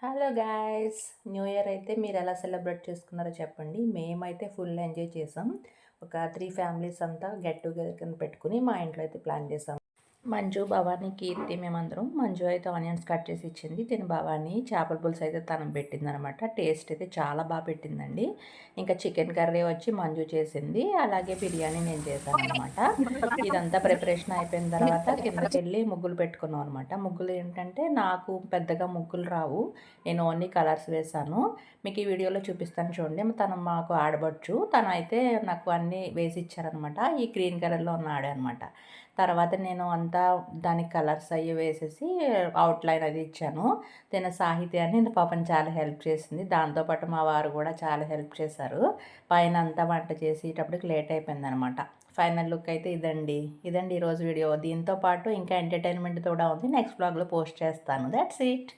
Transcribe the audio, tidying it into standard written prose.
Hello guys! New year అయితే మీరు ఎలా సెలబ్రేట్ చేసుకున్నారో చెప్పండి. మేమైతే ఫుల్ ఎంజాయ్ చేసాం. ఒక 3 ఫ్యామిలీస్ అంతా గెట్ టుగెదర్ కింద పెట్టుకొని మా ఇంట్లో అయితే ప్లాన్ చేసాం. మంజు, భవాని, కీర్తి మేమందరం. మంజు అయితే ఆనియన్స్ కట్ చేసి ఇచ్చింది. భవాని చేపల పులుసు అయితే తను పెట్టిందనమాట. టేస్ట్ అయితే చాలా బాగా పెట్టిందండి. ఇంకా చికెన్ కర్రీ వచ్చి మంజు చేసింది. అలాగే బిర్యానీ నేను చేశాననమాట. ఇదంతా ప్రిపరేషన్ అయిపోయిన తర్వాత కిందకెళ్ళి ముగ్గులు పెట్టుకున్నాం అనమాట. ముగ్గులు ఏంటంటే నాకు పెద్దగా ముగ్గులు రావు. నేను ఓన్లీ కలర్స్ వేశాను. మీకు ఈ వీడియోలో చూపిస్తాను చూడండి. తను మాకు ఆడబొచ్చు. తనైతే నాకు అన్నీ వేసి ఇచ్చారనమాట. ఈ గ్రీన్ కలర్లో ఉన్న ఆడే అనమాట. తర్వాత నేను అంతా దానికి కలర్స్ అవి వేసేసి అవుట్లైన్ అది ఇచ్చాను. సాహిత్య అని పాపం చాలా హెల్ప్ చేసింది. దాంతోపాటు మా వారు కూడా చాలా హెల్ప్ చేశారు. పైన అంతా వంట చేసేటప్పటికి లేట్ అయిపోయిందనమాట. ఫైనల్ లుక్ అయితే ఇదండి ఈరోజు వీడియో. దీంతో పాటు ఇంకా ఎంటర్టైన్మెంట్ కూడా ఉంది. నెక్స్ట్ బ్లాగ్లో పోస్ట్ చేస్తాను. That's it.